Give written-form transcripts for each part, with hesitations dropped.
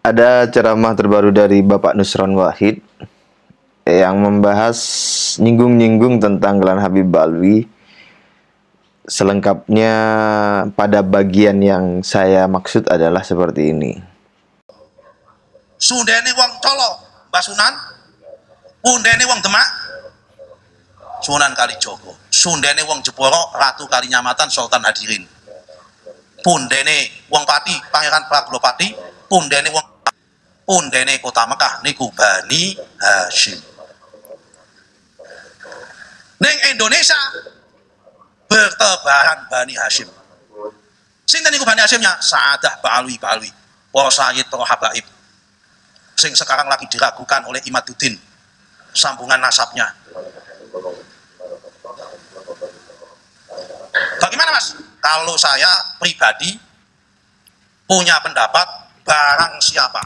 Ada ceramah terbaru dari Bapak Nusron Wahid yang membahas nyinggung-nyinggung tentang Klan Habib Alwi. Selengkapnya pada bagian yang saya maksud adalah seperti ini. Sundene wong Colo, Mbah Sunan. Pundene wong Demak, Sunan Kalijogo. Sundene wong Jeporo, Ratu Kalinyamatan, Sultan Hadirin. Pundene wong Pati, Pangeran Praglopati. Pundene Kota Mekah niku Bani Hashim. Ning Indonesia bertebaran Bani Hashim. Sinten niku Bani Hashimnya? Saadah Ba'alwi, para sayyid, para habaib. Sing sekarang lagi diragukan oleh Imaduddin sambungan nasabnya. Bagaimana Mas? Kalau saya pribadi punya pendapat, barang siapa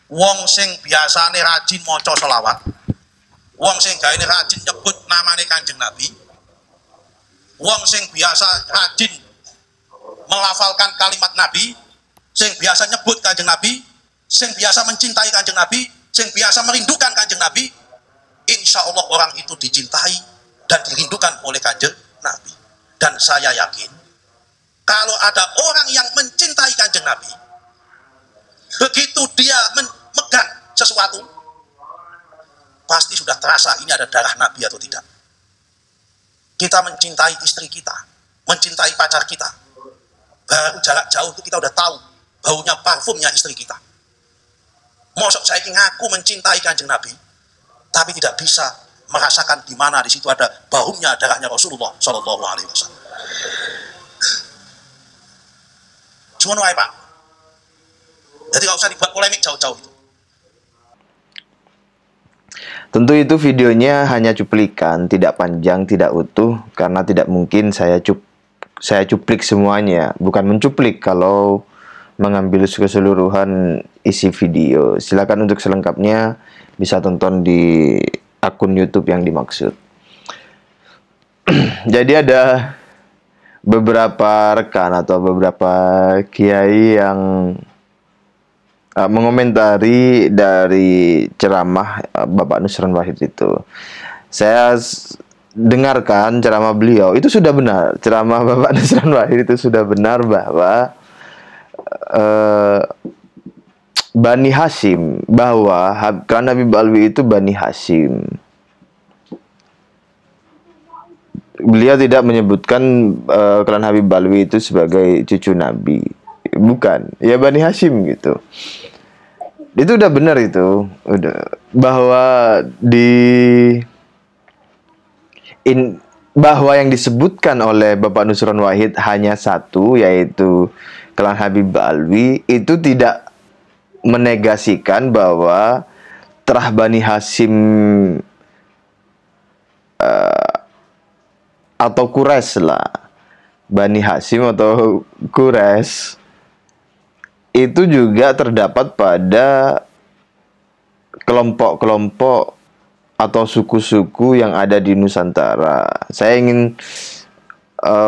wong sing biasane rajin maca selawat, wong sing gaene rajin nyebut namane Kanjeng Nabi, wong sing biasa rajin melafalkan kalimat Nabi, sing biasa nyebut Kanjeng Nabi, sing biasa mencintai Kanjeng Nabi, sing biasa merindukan Kanjeng Nabi, insya Allah orang itu dicintai dan dirindukan oleh Kanjeng Nabi. Dan saya yakin kalau ada orang yang mencintai Kanjeng Nabi, begitu dia memegang sesuatu, pasti sudah terasa ini ada darah Nabi atau tidak. Kita mencintai istri kita, mencintai pacar kita, baru jarak jauh itu kita udah tahu baunya parfumnya istri kita. Mosok saya ngaku mencintai Kanjeng Nabi, tapi tidak bisa merasakan di mana di situ ada baunya darahnya Rasulullah Shallallahu Alaihi Wasallam. Cuma wae Pak. Jadi nggak usah dibuat polemik jauh-jauh itu. Tentu itu videonya hanya cuplikan, tidak panjang, tidak utuh, karena tidak mungkin saya cuplik semuanya. Bukan mencuplik kalau mengambil keseluruhan isi video. Silakan untuk selengkapnya bisa tonton di akun YouTube yang dimaksud. Jadi ada beberapa rekan atau beberapa kiai yang mengomentari dari ceramah Bapak Nusron Wahid itu. Saya dengarkan ceramah beliau, itu sudah benar. Ceramah Bapak Nusron Wahid itu sudah benar bahwa Bani Hashim, bahwa Klan Habib Alwi itu Bani Hashim. Beliau tidak menyebutkan Klan Habib Alwi itu sebagai cucu Nabi. Bukan, ya Bani Hashim gitu. Itu udah benar itu. Udah. Bahwa bahwa yang disebutkan oleh Bapak Nusron Wahid hanya satu, yaitu Klan Habib Alwi, itu tidak menegasikan bahwa terah Bani Hashim atau Quraisy lah, Bani Hashim atau Quraisy itu juga terdapat pada kelompok-kelompok atau suku-suku yang ada di Nusantara. Saya ingin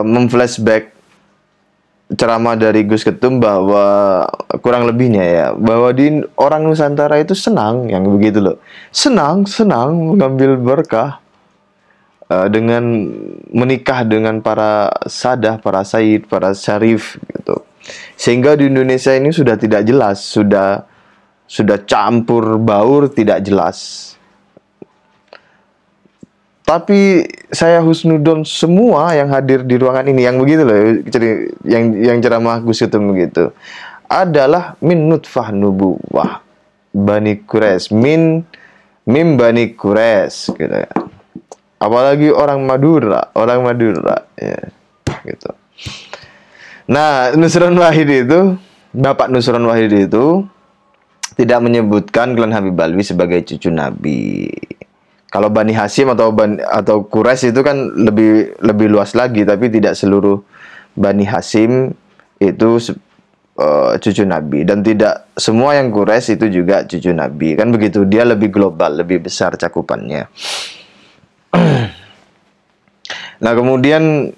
memflashback ceramah dari Gus Ketum bahwa kurang lebihnya ya, bahwa di orang Nusantara itu senang yang begitu loh, senang mengambil berkah dengan menikah dengan para sadah, para sayyid, para syarif gitu. Sehingga di Indonesia ini sudah tidak jelas, sudah campur baur, tidak jelas. Tapi saya husnudon semua yang hadir di ruangan ini, yang begitu loh, yang ceramah Gus Ketum begitu, adalah min nutfah nubuwah Bani Quraisy, mim Bani Quraisy gitu ya. Apalagi orang Madura ya, gitu. Nah, Nusron Wahid itu, Bapak Nusron Wahid itu tidak menyebutkan Klan Habib Alwi sebagai cucu Nabi. Kalau Bani Hashim atau Quraisy itu kan lebih luas lagi, tapi tidak seluruh Bani Hashim itu cucu Nabi, dan tidak semua yang Quraisy itu juga cucu Nabi. Kan begitu, dia lebih global, lebih besar cakupannya. Nah, kemudian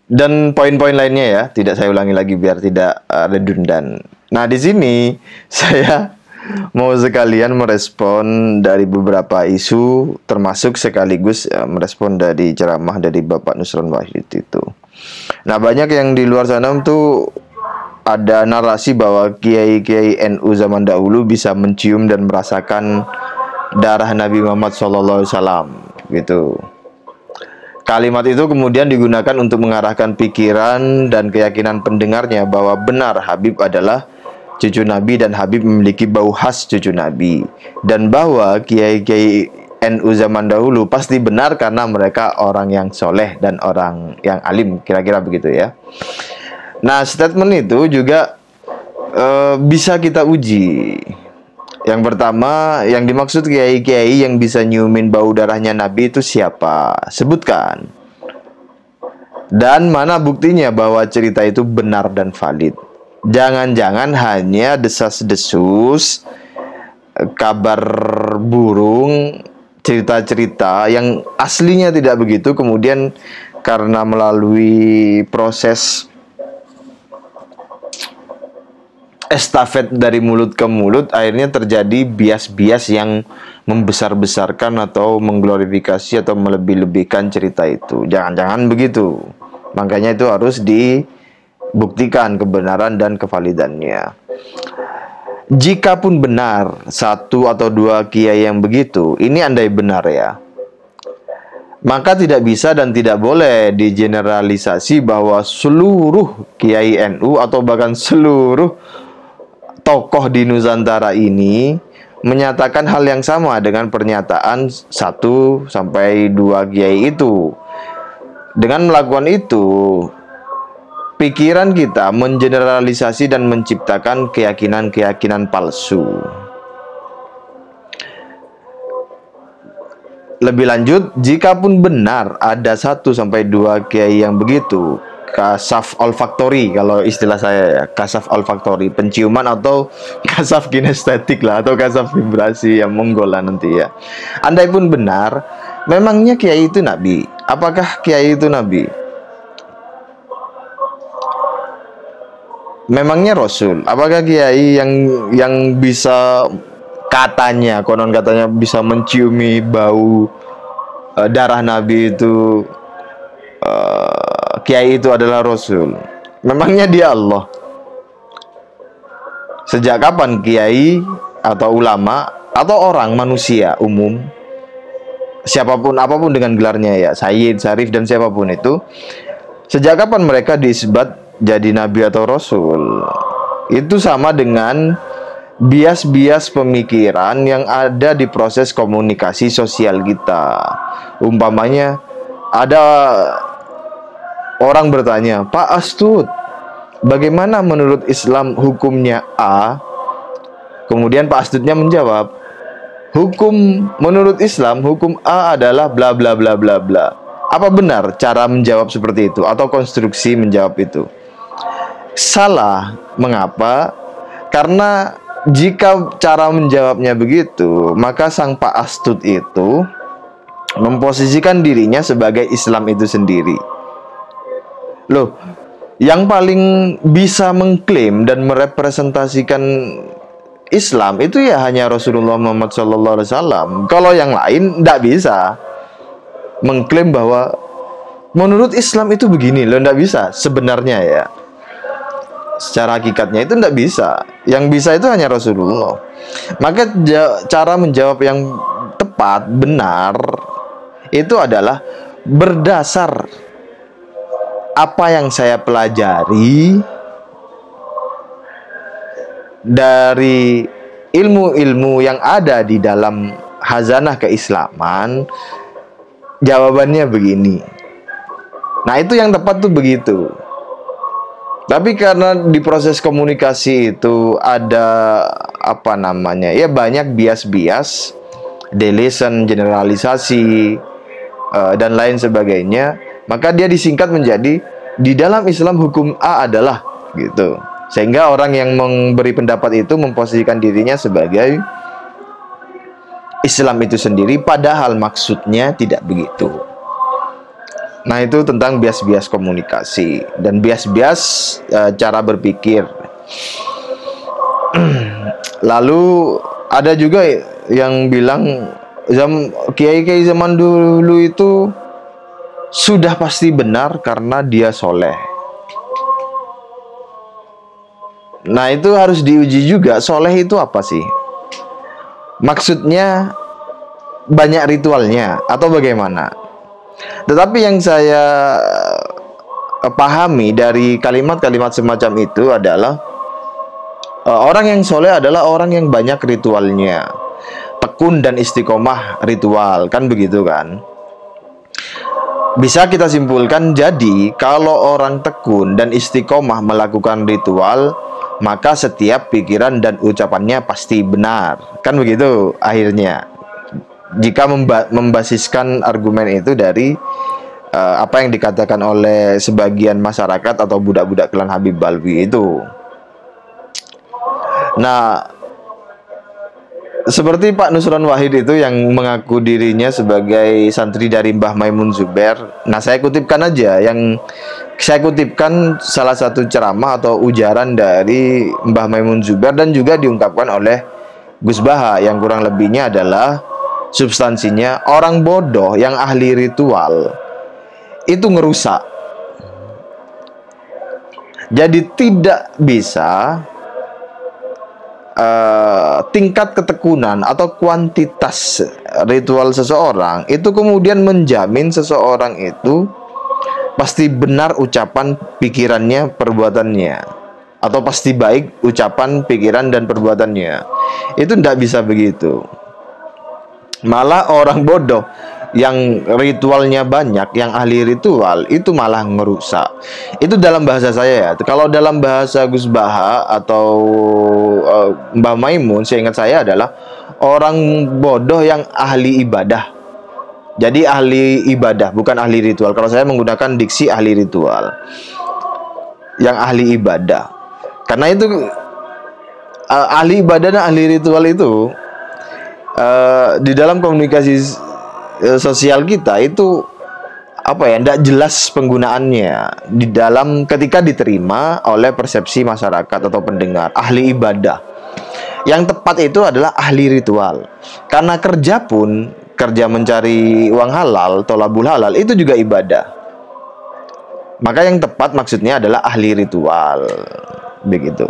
dan poin-poin lainnya ya, tidak saya ulangi lagi biar tidak redundan. Nah, di sini saya mau sekalian merespon dari beberapa isu, termasuk sekaligus merespon dari ceramah dari Bapak Nusron Wahid itu. Nah, banyak yang di luar sana tuh ada narasi bahwa kiai-kiai NU zaman dahulu bisa mencium dan merasakan darah Nabi Muhammad SAW gitu. Kalimat itu kemudian digunakan untuk mengarahkan pikiran dan keyakinan pendengarnya bahwa benar Habib adalah cucu Nabi dan Habib memiliki bau khas cucu Nabi, dan bahwa kiai-kiai NU zaman dahulu pasti benar karena mereka orang yang soleh dan orang yang alim, kira-kira begitu ya. Nah, statement itu juga bisa kita uji. Yang pertama, yang dimaksud kiai-kiai yang bisa nyiumin bau darahnya Nabi itu siapa? Sebutkan. Dan mana buktinya bahwa cerita itu benar dan valid? Jangan-jangan hanya desas-desus, kabar burung, cerita-cerita yang aslinya tidak begitu, kemudian karena melalui proses estafet dari mulut ke mulut, akhirnya terjadi bias-bias yang membesar-besarkan atau mengglorifikasi atau melebih-lebihkan cerita itu. Jangan-jangan begitu. Makanya itu harus dibuktikan kebenaran dan kevalidannya. Jikapun benar satu atau dua kiai yang begitu, ini andai benar ya, maka tidak bisa dan tidak boleh digeneralisasi bahwa seluruh kiai NU atau bahkan seluruh tokoh di Nusantara ini menyatakan hal yang sama dengan pernyataan 1 sampai 2 kiai itu. Dengan melakukan itu, pikiran kita mengeneralisasi dan menciptakan keyakinan-keyakinan palsu. Lebih lanjut, jikapun benar ada 1 sampai 2 kiai yang begitu, kasaf olfaktori kalau istilah saya ya, kasaf olfaktori, penciuman atau kasaf kinestetik lah, atau kasaf vibrasi yang mongol lah nanti ya. Andai pun benar, memangnya kiai itu nabi? Apakah kiai itu nabi? Memangnya rasul? Apakah kiai yang bisa konon katanya bisa menciumi bau darah nabi itu, kiai itu adalah rasul? Memangnya dia Allah? Sejak kapan kiai atau ulama atau orang manusia umum, siapapun apapun dengan gelarnya ya, Sayyid, Syarif dan siapapun itu, sejak kapan mereka disebut jadi nabi atau rasul? Itu sama dengan bias-bias pemikiran yang ada di proses komunikasi sosial kita. Umpamanya ada orang bertanya, Pak Astut, bagaimana menurut Islam hukumnya A? Kemudian Pak Astutnya menjawab, menurut Islam hukum A adalah bla bla bla bla bla. Apa benar cara menjawab seperti itu atau konstruksi menjawab itu? Salah. Mengapa? Karena jika cara menjawabnya begitu, maka sang Pak Astut itu memposisikan dirinya sebagai Islam itu sendiri. Loh, yang paling bisa mengklaim dan merepresentasikan Islam itu ya hanya Rasulullah Muhammad SAW. Kalau yang lain tidak bisa mengklaim bahwa menurut Islam itu begini, loh, tidak bisa sebenarnya ya. Secara hakikatnya itu tidak bisa. Yang bisa itu hanya Rasulullah. Maka cara menjawab yang tepat, benar, itu adalah berdasar apa yang saya pelajari dari ilmu-ilmu yang ada di dalam khazanah keislaman. Jawabannya begini. Nah, itu yang tepat tuh begitu. Tapi karena di proses komunikasi itu ada ya banyak bias-bias, deletion, generalisasi, dan lain sebagainya, maka dia disingkat menjadi di dalam Islam hukum A adalah gitu. Sehingga orang yang memberi pendapat itu memposisikan dirinya sebagai Islam itu sendiri, padahal maksudnya tidak begitu. Nah, itu tentang bias-bias komunikasi dan bias-bias cara berpikir. Lalu ada juga yang bilang kiai-kiai zaman dulu itu sudah pasti benar karena dia soleh. Nah, itu harus diuji juga, soleh itu apa sih? Maksudnya banyak ritualnya atau bagaimana? Tetapi yang saya pahami dari kalimat-kalimat semacam itu adalah orang yang soleh adalah orang yang banyak ritualnya, tekun dan istiqomah ritual, kan begitu kan? Bisa kita simpulkan, jadi kalau orang tekun dan istiqomah melakukan ritual, maka setiap pikiran dan ucapannya pasti benar, kan begitu akhirnya. Jika membasiskan argumen itu dari apa yang dikatakan oleh sebagian masyarakat atau budak-budak klan Habib Balwi itu. Nah, seperti Pak Nusron Wahid itu yang mengaku dirinya sebagai santri dari Mbah Maimun Zubair. Nah, saya kutipkan aja saya kutipkan salah satu ceramah atau ujaran dari Mbah Maimun Zubair dan juga diungkapkan oleh Gus Baha, yang kurang lebihnya adalah substansinya, orang bodoh yang ahli ritual itu ngerusak. Jadi tidak bisa tingkat ketekunan atau kuantitas ritual seseorang itu kemudian menjamin seseorang itu pasti benar ucapan, pikirannya, perbuatannya, atau pasti baik ucapan, pikiran, dan perbuatannya. Itu tidak bisa begitu. Malah orang bodoh yang ritualnya banyak, yang ahli ritual, itu malah ngerusak. Itu dalam bahasa saya ya. Kalau dalam bahasa Gus Baha atau Mbah Maimun, seingat saya adalah orang bodoh yang ahli ibadah. Jadi ahli ibadah, bukan ahli ritual. Kalau saya menggunakan diksi ahli ritual, yang ahli ibadah. Karena itu ahli ibadah dan ahli ritual itu di dalam komunikasi sosial kita itu apa ya, tidak jelas penggunaannya di dalam ketika diterima oleh persepsi masyarakat atau pendengar. Ahli ibadah yang tepat itu adalah ahli ritual, karena kerja pun, kerja mencari uang halal, tolabul halal, itu juga ibadah. Maka yang tepat maksudnya adalah ahli ritual, begitu.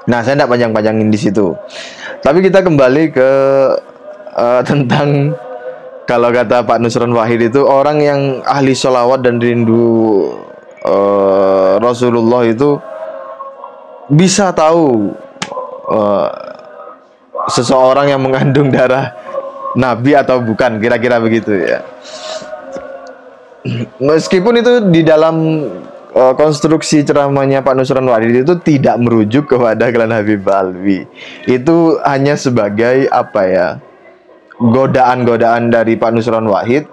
Nah, saya tidak panjang-panjangin di situ. Tapi kita kembali ke tentang, kalau kata Pak Nusron Wahid itu, orang yang ahli sholawat dan rindu Rasulullah itu bisa tahu seseorang yang mengandung darah Nabi atau bukan, kira-kira begitu ya. Meskipun itu di dalam konstruksi ceramahnya Pak Nusron Wahid itu tidak merujuk kepada klan Habib Balwi. Itu hanya sebagai apa ya, godaan-godaan dari Pak Nusron Wahid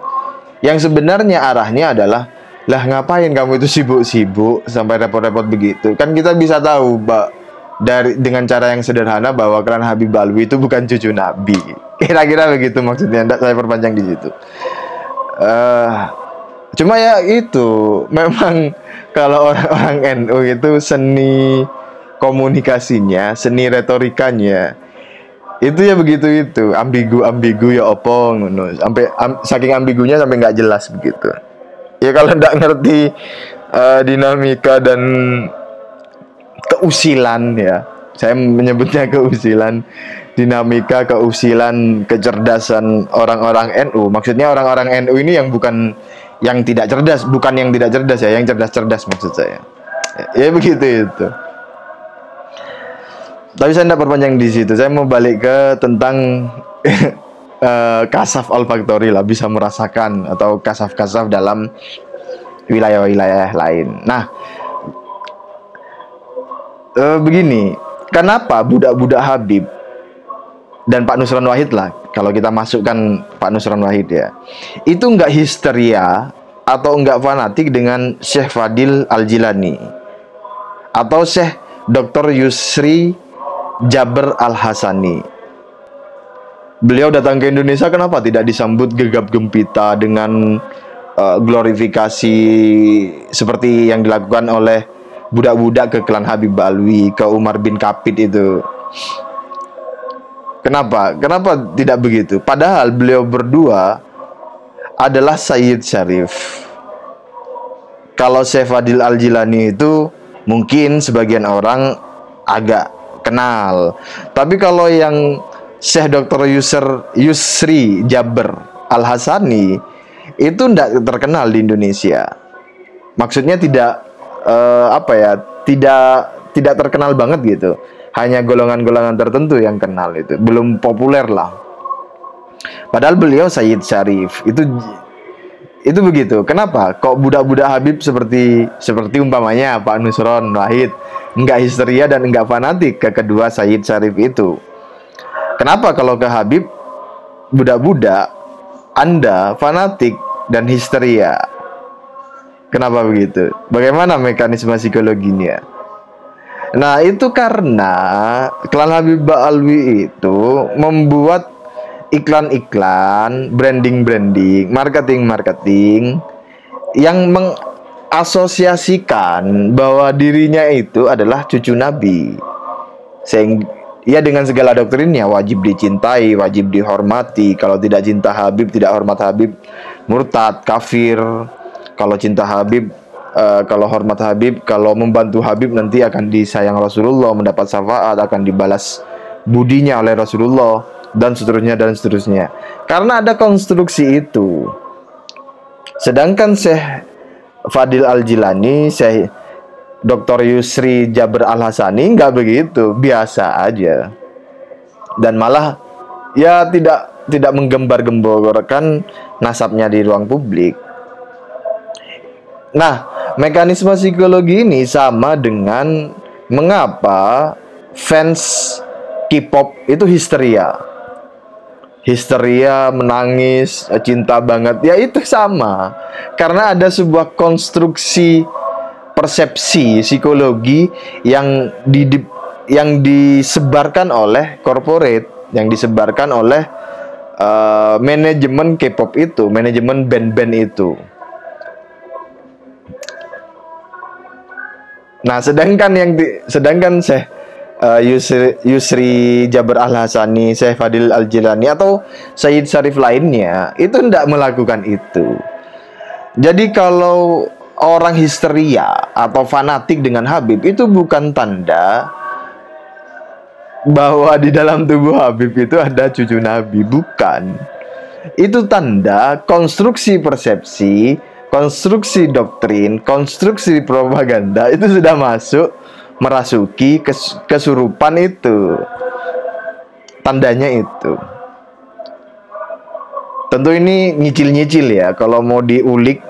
yang sebenarnya arahnya adalah, lah ngapain kamu itu sibuk-sibuk sampai repot-repot begitu? Kan kita bisa tahu dengan cara yang sederhana bahwa klan Habib Balwi itu bukan cucu Nabi. Kira-kira begitu maksudnya. Tidak saya perpanjang di situ. Cuma ya itu, memang kalau orang-orang NU itu seni komunikasinya, seni retorikanya itu ya begitu, itu ambigu ya opong, sampai saking ambigunya sampai nggak jelas begitu. Ya kalau nggak ngerti dinamika dan keusilan, ya saya menyebutnya keusilan, dinamika, keusilan, kecerdasan orang-orang NU. Maksudnya orang-orang NU ini yang bukan yang tidak cerdas, bukan yang tidak cerdas ya, yang cerdas-cerdas maksud saya. Ya begitu itu. Tapi saya tidak perpanjang di situ. Saya mau balik ke tentang kasaf al-faktori lah, bisa merasakan atau kasaf-kasaf dalam wilayah-wilayah lain. Nah, begini, kenapa budak-budak Habib dan Pak Nusron Wahid lah, kalau kita masukkan Pak Nusron Wahid ya, itu nggak histeria atau nggak fanatik dengan Syekh Fadil Al-Jilani atau Syekh Dr. Yusri Jabr Al-Hasani. Beliau datang ke Indonesia, kenapa tidak disambut gegap gempita dengan glorifikasi seperti yang dilakukan oleh budak-budak ke klan Habib Alwi, ke Umar bin Kapit itu. Kenapa? Kenapa tidak begitu? Padahal beliau berdua adalah Sayyid Syarif. Kalau Syekh Fadil Al-Jilani itu mungkin sebagian orang agak kenal. Tapi kalau yang Syekh Dr. Yusri Jabr Al-Hasani itu tidak terkenal di Indonesia. Maksudnya tidak tidak terkenal banget gitu. Hanya golongan-golongan tertentu yang kenal itu. Belum populer lah. Padahal beliau Sayyid Syarif. Itu begitu. Kenapa? Kok budak-budak Habib seperti umpamanya Pak Nusron Wahid enggak histeria dan enggak fanatik ke kedua Sayyid Syarif itu? Kenapa kalau ke Habib budak-budak Anda fanatik dan histeria? Kenapa begitu? Bagaimana mekanisme psikologinya? Nah, itu karena klan Habib Alwi itu membuat iklan-iklan, branding-branding, marketing-marketing yang mengasosiasikan bahwa dirinya itu adalah cucu Nabi. Sehingga ia dengan segala doktrinnya wajib dicintai, wajib dihormati. Kalau tidak cinta Habib, tidak hormat Habib, murtad, kafir. Kalau cinta Habib, kalau hormat Habib, kalau membantu Habib nanti akan disayang Rasulullah, mendapat syafaat, akan dibalas budinya oleh Rasulullah, dan seterusnya dan seterusnya. Karena ada konstruksi itu. Sedangkan Syekh Fadil Al-Jilani, Syekh Dr. Yusri Jabr Al-Hasani nggak begitu, biasa aja. Dan malah ya tidak menggembar-gemborkan nasabnya di ruang publik. Nah, mekanisme psikologi ini sama dengan mengapa fans K-pop itu histeria. Histeria, menangis, cinta banget. Ya itu sama. Karena ada sebuah konstruksi persepsi psikologi yang disebarkan oleh corporate, yang disebarkan oleh manajemen K-pop itu, manajemen band-band itu. Nah, sedangkan Syekh Yusri Jabr Al-Hasani, Syekh Fadil Al-Jilani atau Sayyid Syarif lainnya itu tidak melakukan itu. Jadi kalau orang histeria atau fanatik dengan Habib itu bukan tanda bahwa di dalam tubuh Habib itu ada cucu Nabi, bukan. Itu tanda konstruksi persepsi, konstruksi doktrin, konstruksi propaganda itu sudah merasuki kesurupan itu. Tandanya itu. Tentu ini nyicil-nyicil ya. Kalau mau diulik,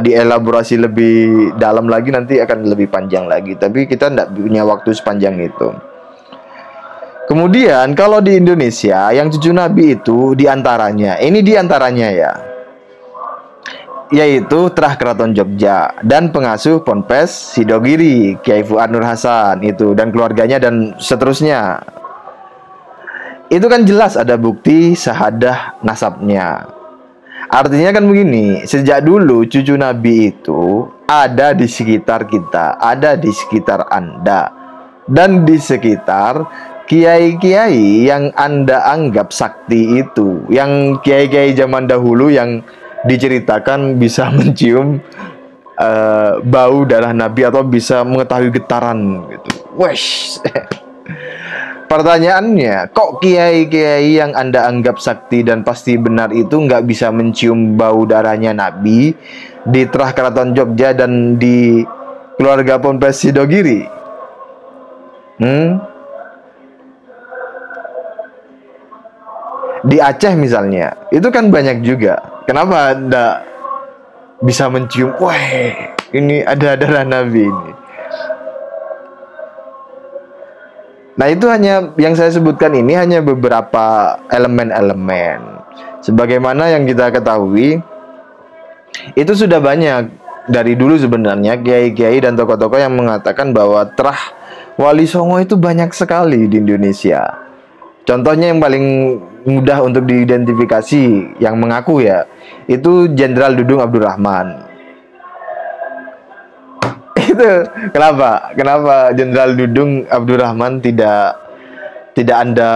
dielaborasi lebih dalam lagi nanti akan lebih panjang lagi. Tapi kita tidak punya waktu sepanjang itu. Kemudian kalau di Indonesia yang cucu Nabi itu diantaranya, ini diantaranya ya, yaitu Trah Keraton Jogja dan pengasuh Ponpes Sidogiri Kiai Fuad Nur Hasan itu dan keluarganya dan seterusnya. Itu kan jelas ada bukti syahadah nasabnya. Artinya kan begini, sejak dulu cucu Nabi itu ada di sekitar kita, ada di sekitar Anda, dan di sekitar kiai-kiai yang Anda anggap sakti itu, yang kiai-kiai zaman dahulu yang diceritakan bisa mencium bau darah Nabi atau bisa mengetahui getaran gitu. Wesh. Pertanyaannya, kok kiai-kiai yang Anda anggap sakti dan pasti benar itu nggak bisa mencium bau darahnya Nabi di Trah Keraton Jogja dan di keluarga Ponpes Sidogiri? Di Aceh misalnya, itu kan banyak juga. Kenapa Anda bisa mencium, wah ini ada darah Nabi ini? Nah, itu hanya yang saya sebutkan ini hanya beberapa elemen-elemen. Sebagaimana yang kita ketahui, itu sudah banyak dari dulu sebenarnya kiai-kiai dan tokoh-tokoh yang mengatakan bahwa Trah Wali Songo itu banyak sekali di Indonesia. Contohnya yang paling mudah untuk diidentifikasi yang mengaku ya, itu Jenderal Dudung Abdurrahman. itu kenapa Jenderal Dudung Abdurrahman tidak Anda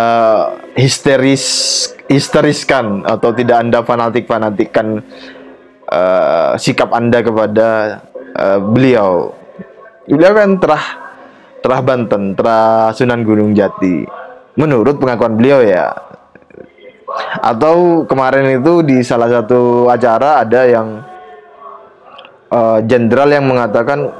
histeriskan atau tidak Anda fanatikkan sikap Anda kepada beliau. Beliau kan terah Banten, terah Sunan Gunung Jati. Menurut pengakuan beliau ya. Atau kemarin itu di salah satu acara ada yang jenderal yang mengatakan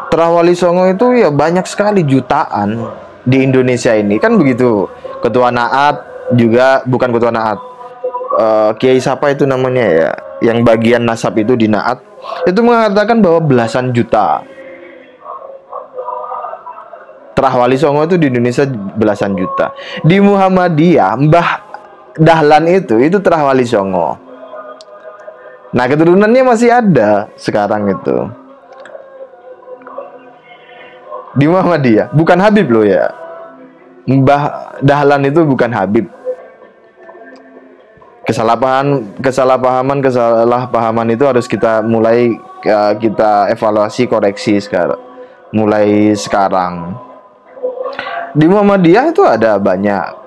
Terah Wali Songo itu ya banyak sekali, jutaan di Indonesia ini, kan begitu. Ketua Naat juga, bukan Ketua Naat, Kiai siapa itu namanya ya, yang bagian nasab itu di Naat, itu mengatakan bahwa belasan juta. Terah Wali Songo itu di Indonesia belasan juta. Di Muhammadiyah Mbah Dahlan itu Terah Wali Songo. Nah, keturunannya masih ada sekarang itu. Di Muhammadiyah, bukan Habib loh ya. Mbah Dahlan itu bukan Habib. Kesalahpahaman itu harus kita mulai kita evaluasi, koreksi sekarang. Mulai sekarang. Di Muhammadiyah itu ada banyak.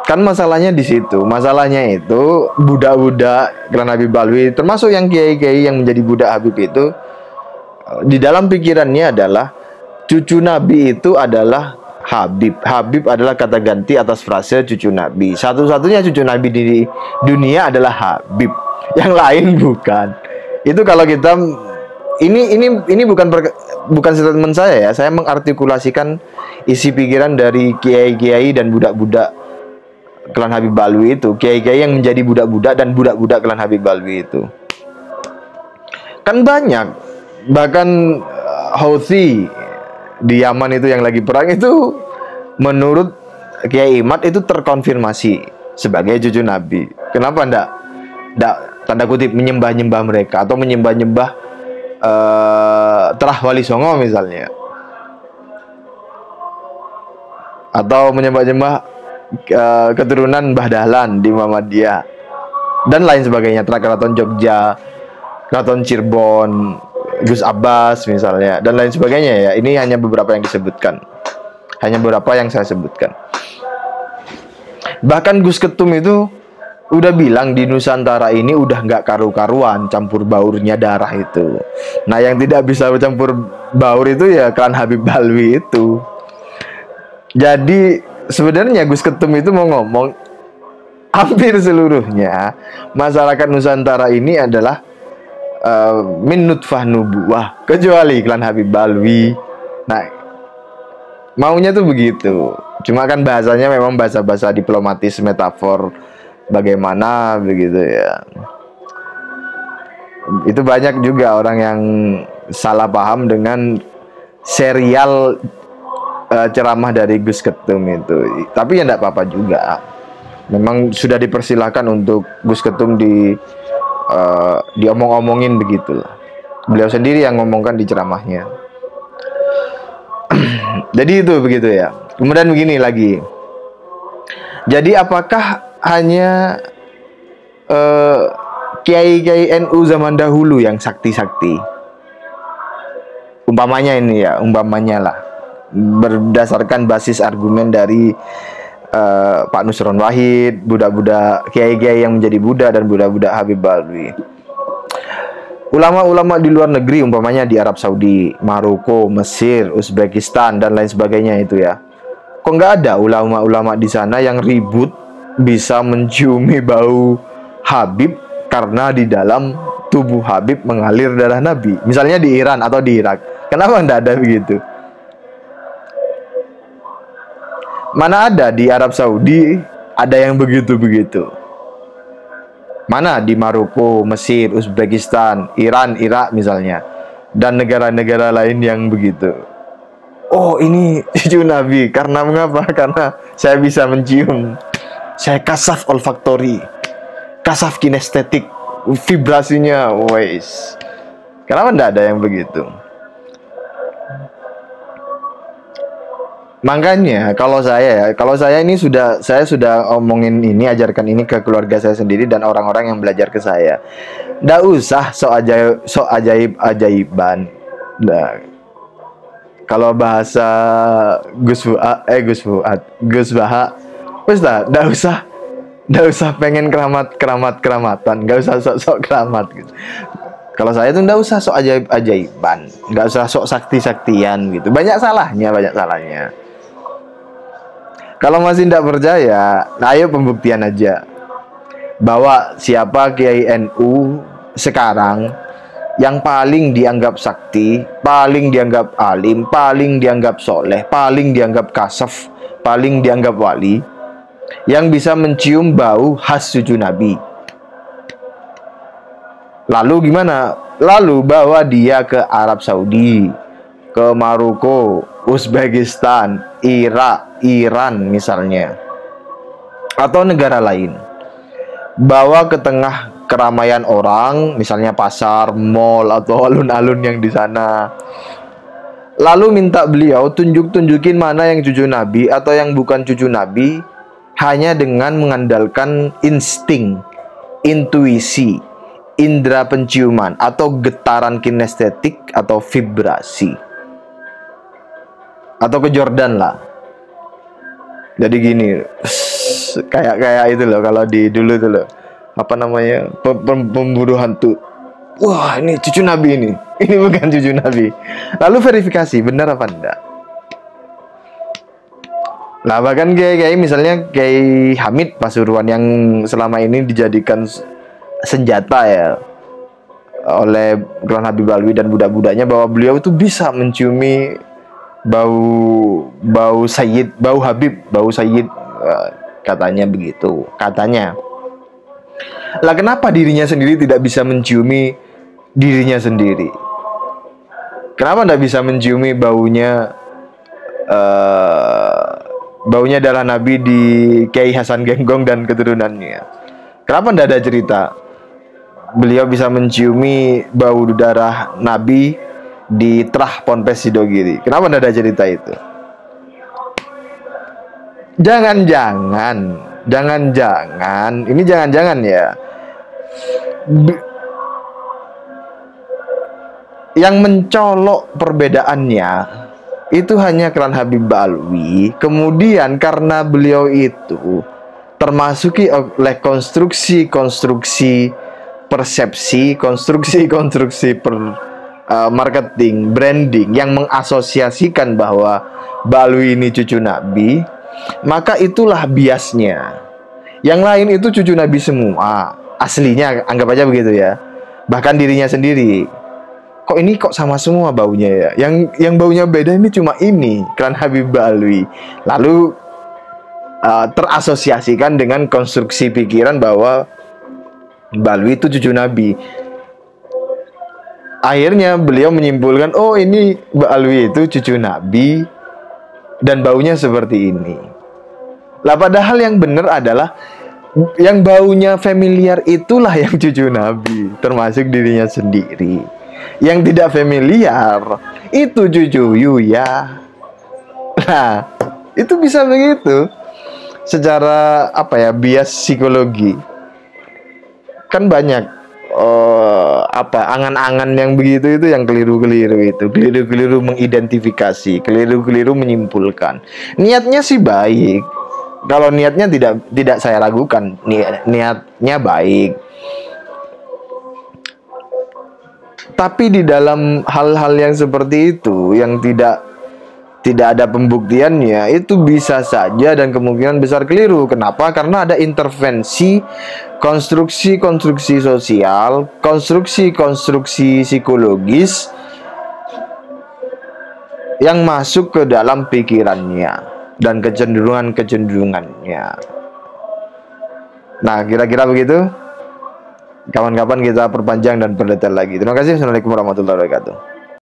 Kan masalahnya di situ. Masalahnya itu budak-budak Klan Habib Alwi, termasuk yang kiai-kiai yang menjadi budak Habib itu, di dalam pikirannya adalah cucu Nabi itu adalah Habib. Habib adalah kata ganti atas frase cucu Nabi. Satu-satunya cucu Nabi di dunia adalah Habib. Yang lain bukan. Itu kalau kita ini bukan statement saya ya. Saya mengartikulasikan isi pikiran dari kiai-kiai dan budak-budak Klan Habib Alwi itu, kiai-kiai yang menjadi budak-budak dan budak-budak Klan Habib Alwi itu. Kan banyak, bahkan Houthi di Yaman itu yang lagi perang itu, menurut Kiai Imad itu terkonfirmasi sebagai cucu Nabi. Kenapa ndak tanda kutip menyembah-nyembah mereka atau menyembah-nyembah Terah Wali Songo misalnya, atau menyembah-nyembah keturunan Mbah Dahlan di Muhammadiyah dan lain sebagainya, Keraton Jogja, Keraton Cirebon, Gus Abbas misalnya, dan lain sebagainya ya. Ini hanya beberapa yang disebutkan, hanya beberapa yang saya sebutkan. Bahkan Gus Ketum itu udah bilang di Nusantara ini udah nggak karu-karuan campur baurnya darah itu. Nah, yang tidak bisa campur baur itu ya Klan Habib Alwi itu. Jadi sebenarnya Gus Ketum itu mau ngomong hampir seluruhnya masyarakat Nusantara ini adalah min nutfah nubuwah, kecuali Klan Habib Alwi. Nah, maunya tuh begitu. Cuma kan bahasanya memang bahasa-bahasa diplomatis, metafor bagaimana begitu ya. Itu banyak juga orang yang salah paham dengan serial ceramah dari Gus Ketum itu. Tapi ya enggak apa-apa juga. Memang sudah dipersilahkan untuk Gus Ketum diomong-omongin begitulah. Beliau sendiri yang ngomongkan di ceramahnya. Jadi itu begitu ya. Kemudian begini lagi. Jadi apakah hanya kiai-kiai NU zaman dahulu yang sakti-sakti? Umpamanya ini ya, umpamanya lah, berdasarkan basis argumen dari Pak Nusron Wahid, budak-budak kiai-kiai yang menjadi budak dan budak-budak Habib Alwi. Ulama-ulama di luar negeri, umpamanya di Arab Saudi, Maroko, Mesir, Uzbekistan dan lain sebagainya itu ya. Kok nggak ada ulama-ulama di sana yang ribut bisa menciumi bau Habib karena di dalam tubuh Habib mengalir darah Nabi? Misalnya di Iran atau di Irak. Kenapa nggak ada begitu? Mana ada di Arab Saudi ada yang begitu-begitu? Mana di Maroko, Mesir, Uzbekistan, Iran, Irak misalnya, dan negara-negara lain yang begitu? Oh, ini cucu Nabi. Karena mengapa? Karena saya bisa mencium. Saya kasaf olfaktori, kasaf kinestetik, vibrasinya, wes. Kenapa tidak ada yang begitu? Makanya kalau saya ini saya sudah omongin ini, ajarkan ini ke keluarga saya sendiri dan orang-orang yang belajar ke saya. Nggak usah sok ajaib-ajaiban. Nah, kalau bahasa Gus Baha, wes dah, nggak usah pengen keramatan, nggak usah sok keramat gitu. Kalau saya tuh nggak usah sok ajaib-ajaiban, nggak usah sok sakti-saktian gitu. Banyak salahnya. Kalau masih tidak percaya, nah ayo pembuktian aja bahwa siapa Kiai NU sekarang yang paling dianggap sakti, paling dianggap alim, paling dianggap soleh, paling dianggap kasaf, paling dianggap wali, yang bisa mencium bau khas cucu Nabi. Lalu gimana? Lalu bawa dia ke Arab Saudi, ke Maroko, Uzbekistan, Irak, Iran misalnya, atau negara lain. Bawa ke tengah keramaian orang, misalnya pasar, mall, atau alun-alun yang di sana. Lalu minta beliau tunjukin mana yang cucu Nabi atau yang bukan cucu Nabi, hanya dengan mengandalkan insting, intuisi, indera penciuman, atau getaran kinestetik atau vibrasi. Atau ke Jordan lah. Jadi gini, kayak itu loh, kalau di dulu itu loh, apa namanya, pemburu hantu. Wah, ini cucu Nabi ini bukan cucu Nabi. Lalu verifikasi benar apa enggak. Nah, bahkan kayak misalnya Kiai Hamid Pasuruan yang selama ini dijadikan senjata ya oleh Klan Habib Alwi dan budak-budaknya, bahwa beliau itu bisa menciumi bau Sayyid, bau Habib, bau Sayyid, katanya begitu, katanya. Lah kenapa dirinya sendiri tidak bisa menciumi dirinya sendiri? Kenapa tidak bisa menciumi baunya darah Nabi di Kiai Hasan Genggong dan keturunannya? Kenapa tidak ada cerita beliau bisa menciumi bau darah Nabi di Trah Ponpes Sidogiri? Kenapa tidak ada cerita itu? Jangan-jangan ini jangan-jangan ya, yang mencolok perbedaannya itu hanya Klan Habib Alwi. Kemudian karena beliau itu termasuki oleh konstruksi persepsi, konstruksi marketing, branding yang mengasosiasikan bahwa Balwi ini cucu Nabi, maka itulah biasnya. Yang lain itu cucu Nabi semua, aslinya, anggap aja begitu ya. Bahkan dirinya sendiri, kok sama semua baunya ya. Yang baunya beda ini cuma ini, Klan Habib Balwi. Lalu terasosiasikan dengan konstruksi pikiran bahwa Balwi itu cucu Nabi. Akhirnya beliau menyimpulkan, oh ini Balwi itu cucu Nabi dan baunya seperti ini. Lah padahal yang benar adalah yang baunya familiar itulah yang cucu Nabi, termasuk dirinya sendiri. Yang tidak familiar itu cucu Yuya. Nah, itu bisa begitu. Secara bias psikologi. Kan banyak angan-angan yang begitu itu yang keliru mengidentifikasi, keliru menyimpulkan. Niatnya sih baik. Kalau niatnya tidak saya ragukan, niatnya baik. Tapi di dalam hal-hal yang seperti itu yang tidak ada pembuktiannya, itu bisa saja dan kemungkinan besar keliru. Kenapa? Karena ada intervensi konstruksi sosial, konstruksi psikologis yang masuk ke dalam pikirannya dan kecenderungannya. Nah, kira-kira begitu. Kawan-kawan kita perpanjang dan berdetail lagi. Terima kasih. Assalamualaikum warahmatullahi wabarakatuh.